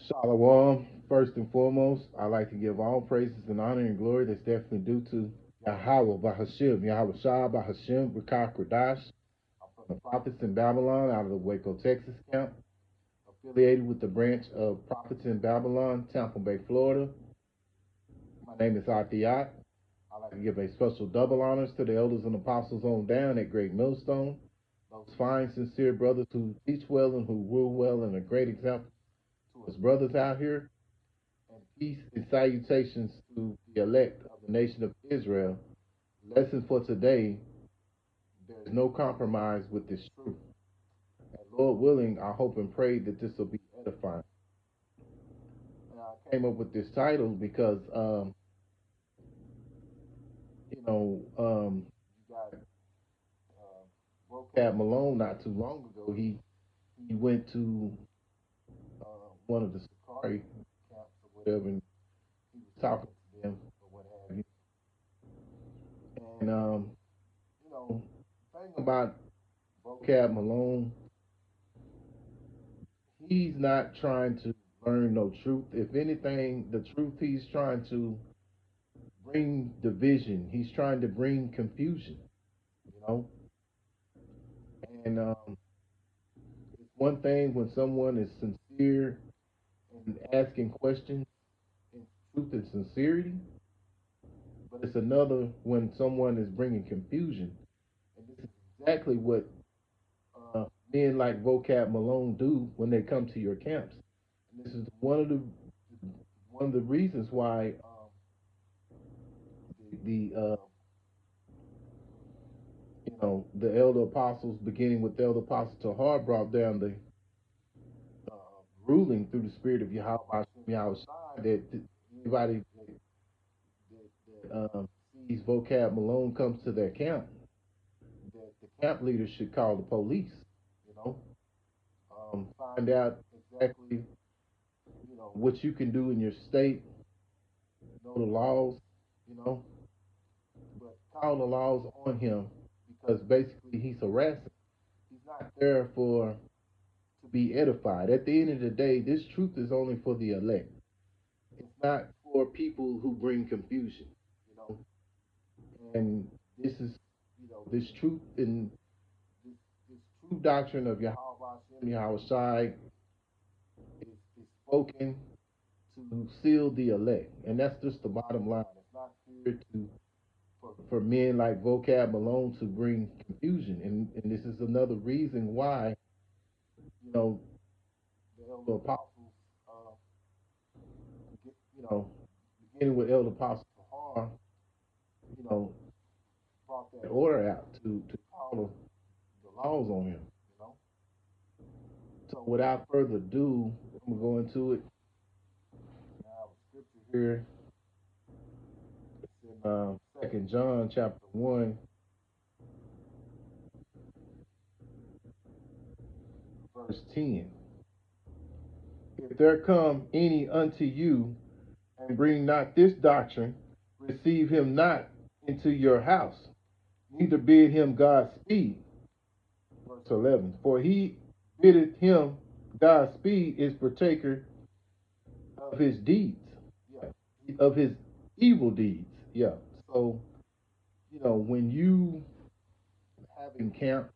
Shalom. First and foremost, I like to give all praises and honor and glory that's definitely due to Yahweh Bahashim, Yahweh Shah Bahashim, Rakah Kradash. I'm from the Prophets in Babylon out of the Waco, Texas camp, affiliated with the branch of Prophets in Babylon, Tampa Bay, Florida. My name is Arthiat. I like to give a special double honors to the elders and apostles on down at Great Millstone, those fine, sincere brothers who teach well and who rule well and a great example to us brothers out here. And peace and salutations to the elect of the nation of Israel. Lesson for today, there is no compromise with this truth. And Lord willing, I hope and pray that this will be edifying. And I came up with this title because, you got Vocab Malone not too long ago. He went to one of the Sakari camps or whatever, and he was talking to them or what have you. And the thing about Vocab Malone, he's not trying to learn no truth. If anything, the truth he's trying to bring division. He's trying to bring confusion, you know. And it's one thing when someone is sincere and asking questions in truth and sincerity, but it's another when someone is bringing confusion. And this is exactly what men like Vocab Malone do when they come to your camps. And this is one of the reasons why the the elder apostles, beginning with the elder apostle Tahar, brought down the uh, ruling through the spirit of Yahweh Yahweh that anybody that sees Vocab Malone comes to their camp, that the camp leaders should call the police. You know, find out exactly what you can do in your state, know the laws, you know, but call the laws on him because basically he's harassing. He's not there for to be edified. At the end of the day, this truth is only for the elect. It's not for people who bring confusion, you know. And this is, this truth and this, this true doctrine of Yahweh Hashem, Yahweh Shai is spoken to seal the elect. And that's just the bottom line. It's not here for men like Vocab Malone to bring confusion. And this is another reason why, you know, the elder apostles, uh, you know, beginning with elder apostle Tahar, you know, brought that order out to call the laws on him, you know. So without further ado, I'm gonna go into it. Now, scripture here, it's in Second John chapter 1, verse 10. If there come any unto you and bring not this doctrine, receive him not into your house, neither bid him Godspeed. Verse 11. For he biddeth him Godspeed is partaker of his deeds. Yeah. Of his evil deeds. Yeah. So, when you having camp,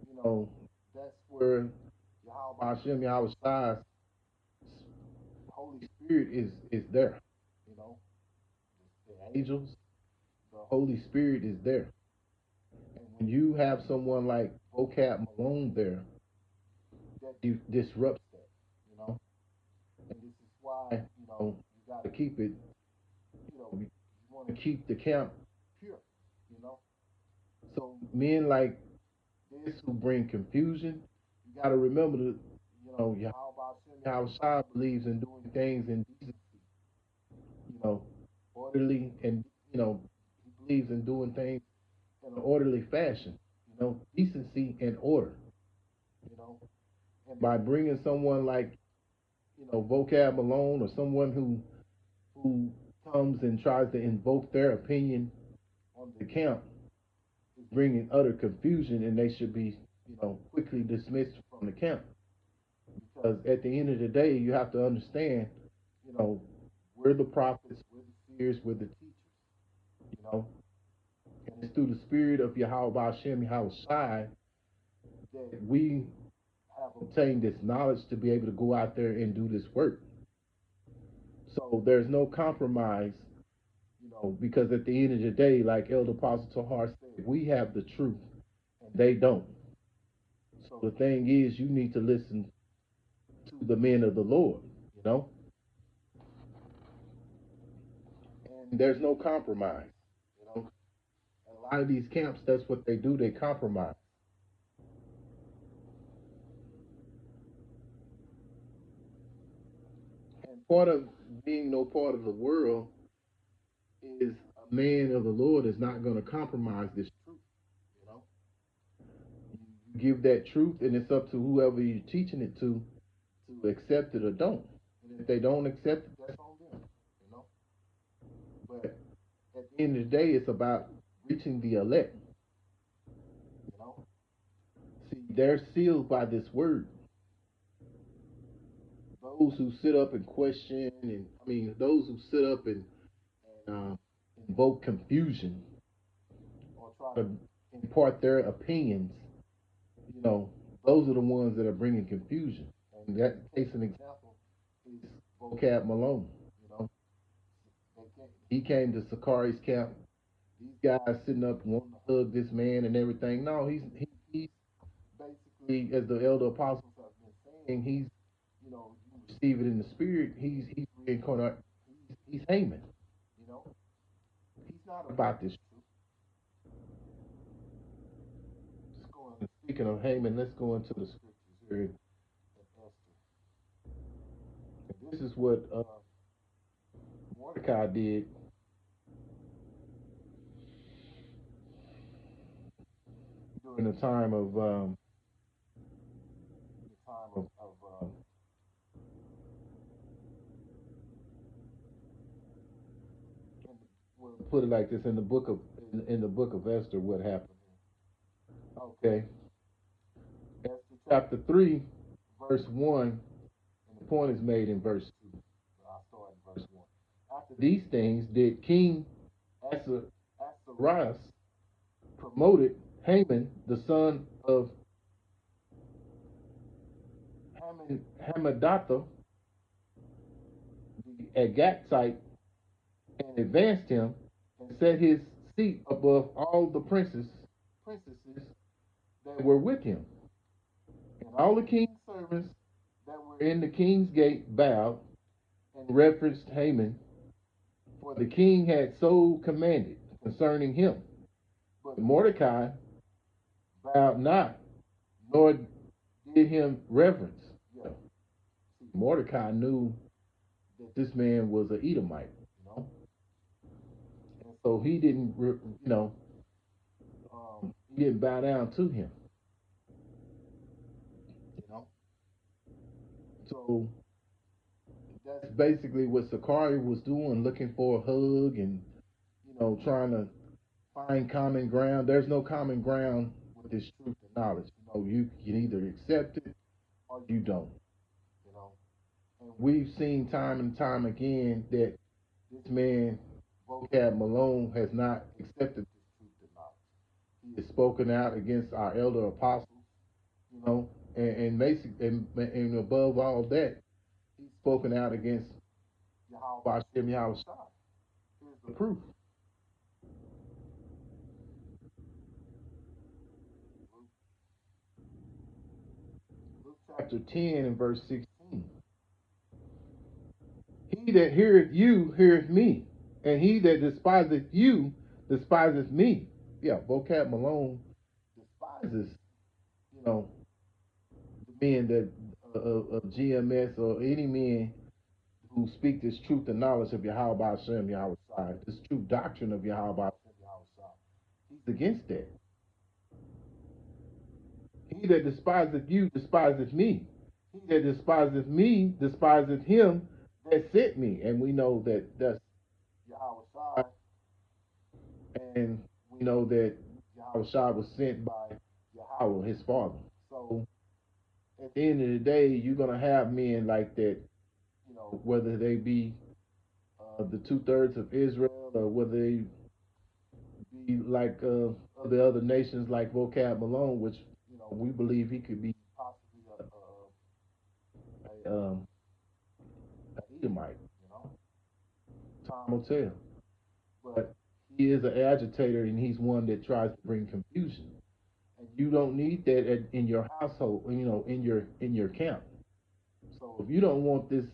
you know, that's where Yahweh Hashem, Yahweh Shai's Holy Spirit is there. You know, the angels, the Holy Spirit is there. And when you have someone like Vocab Malone there, that disrupts that, you know. And this is why, you got to keep it, you want to keep the camp pure, you know. So men like this who bring confusion, you got to remember that, Yahweh Shai believes in doing things in decency, orderly, and, he believes in doing things in an orderly fashion, decency and order, you know. And by bringing someone like, Vocab Malone or someone who comes and tries to invoke their opinion on the camp is bringing utter confusion, and they should be, quickly dismissed from the camp. Because at the end of the day, you have to understand, you know, we're the prophets, we're the seers, we're the teachers, you know, and it's through the spirit of Yahweh Hashem Yahweh Shai that we have obtained this knowledge to be able to go out there and do this work. So there's no compromise, you know, because at the end of the day, like Elder Apostle Tahar said, we have the truth and they don't. So the thing is, you need to listen to the men of the Lord, you know, and there's no compromise, you know. And a lot of these camps, that's what they do, they compromise. And part of being no part of the world is a man of the Lord is not going to compromise this truth, you know. You give that truth, and it's up to whoever you're teaching it to accept it or don't. And if they don't accept it, that's on them, you know. But at the end of the day, it's about reaching the elect, you know. See, they're sealed by this word. Those who sit up and question, and I mean, those who sit up and invoke confusion or try to impart their opinions, you know, those are the ones that are bringing confusion. And that case an example is Vocab Malone. You know, he came to Sakari's camp. These guys sitting up wanting to hug this man and everything. No, he's basically, as the elder apostles have been saying, he's, you know, you receive it in the spirit. He's reincarnated. He's Haman. You know, he's not about this truth. Let's go on. Speaking of Haman, let's go into the scriptures here in Esther. And this is what Mordecai did during the time of in, we'll put it like this in the book of Esther. What happened? Okay, Esther chapter 3, verse 1, and the point is made in verse 2. So I'll start in verse 1. After these things, did King Ahasuerus promoted Haman, the son of Hammedatha, the Agatzite, and advanced him, and set his seat above all the princesses that were with him. And all the king's servants that were in the king's gate bowed and reverenced Haman, for the king had so commanded concerning him. But Mordecai bowed not, nor did him reverence. Yeah. Mordecai knew that this man was an Edomite, you know, and so he didn't, he didn't bow down to him, you know. So that's basically what Sakari was doing, looking for a hug and, you know, trying to find common ground. There's no common ground with this truth and knowledge. You know, you can either accept it or you don't, you know. And we've seen time and time again that this man, Vocab Malone, has not accepted this truth and knowledge. He has spoken out against our elder apostles, you know, and above all that, he's spoken out against Yahweh Hashem Yahweh Shai. Here's the proof. Luke chapter 10 and verse 16. He that heareth you heareth me, and he that despiseth you despiseth me. Yeah, Vocab Malone despises, you know, the men that of GMS or any men who speak this truth and knowledge of Yahweh Hashem Yahweh Shai, this true doctrine of Yahweh Hashem Yahweh Shai. He's against that. He that despiseth you despiseth me. He that despiseth me despiseth him that sent me. And we know that that's Yahweh Shai. And we know that Yahweh Shai was sent by Yahweh, his father. So at the end of the day, you're gonna have men like that, whether they be the 2/3 of Israel, or whether they be like the other nations like Vocab Malone, which we believe he could be possibly a Edomite. Time will tell. But he is an agitator, and he's one that tries to bring confusion. And you don't need that in your household, in your camp. So if you don't want this,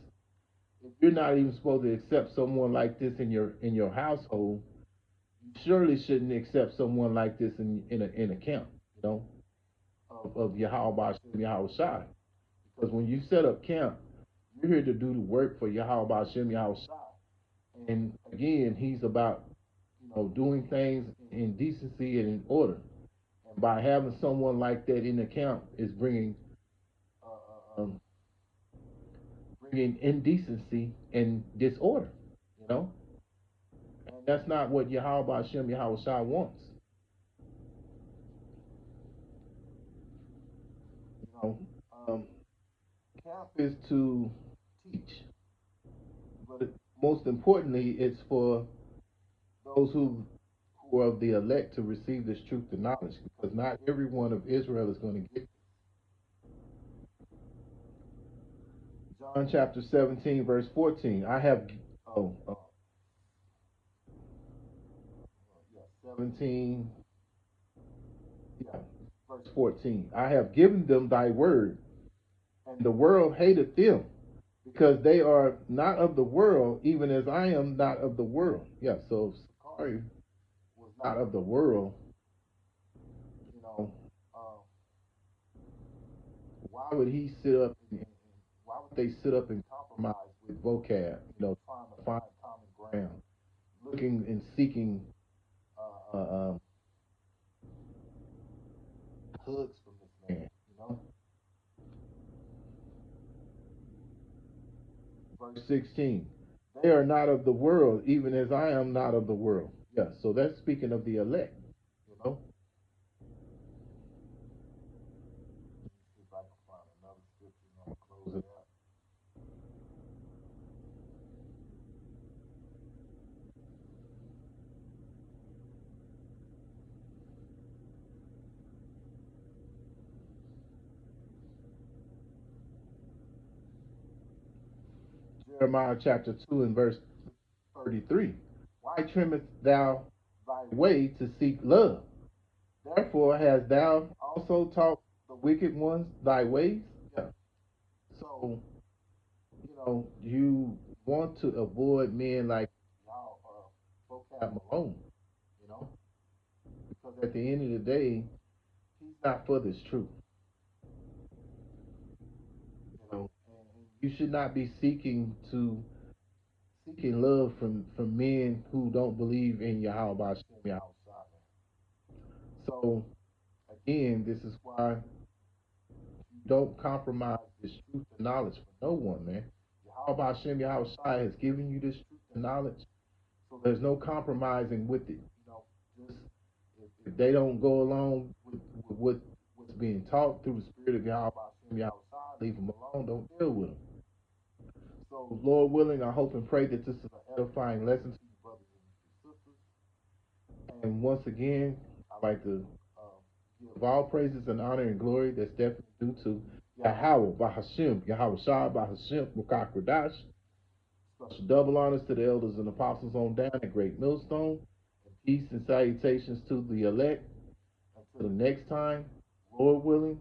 if you're not even supposed to accept someone like this in your household, you surely shouldn't accept someone like this in a camp, you know, of Yahweh Shem Yahweh Shai. Because when you set up camp, you're here to do the work for Yahweh Shem Yahweh Shai. And again, he's about doing things in decency and in order. And by having someone like that in the camp is uh, um, bringing indecency and disorder, you know. And that's not what Yahweh Shem Yahweh Shai wants. You know, um, camp is to teach, but most importantly, it's for those who are of the elect to receive this truth and knowledge, because not everyone of Israel is going to get John chapter 17, verse 14. I have, oh, yeah, 17, yeah, verse 14. I have given them thy word, and the world hateth them, because they are not of the world, even as I am not of the world. Yeah, so if Sakari was not of the world, you know, uh, why would he sit up and why would they sit up and compromise with vocab, trying to find common ground, looking and seeking uh, uh, um, hugs from this man. Verse 16, they are not of the world, even as I am not of the world. Yeah, so that's speaking of the elect, you know. Let me see if I can find another scripture and I'm gonna close it out. Jeremiah chapter 2 and verse 33. Why trimmest thou thy way to seek love? Therefore hast thou also taught the wicked ones thy ways? Yeah. So, you want to avoid men like y'all Vocab Malone, you know, because at the end of the day, he's not for this truth, and you should not be seeking love from men who don't believe in Yahweh Shem Yahweh. So again, this is why you don't compromise this truth and knowledge for no one, man. Yahweh Shem Yahweh has given you this truth and knowledge, so there's no compromising with it. Just if they don't go along with what's being taught through the spirit of Yahweh Shem Yahweh, leave them alone. Don't deal with them. So, Lord willing, I hope and pray that this is an edifying lesson to you, brothers and sisters. And once again, I'd like to give all praises and honor and glory that's definitely due to Yahweh, Bahashim, Yahweh Shah, Bahashim, Mukak Radash. Special double honors to the elders and apostles on down at Great Millstone. And peace and salutations to the elect. Until the next time, Lord willing,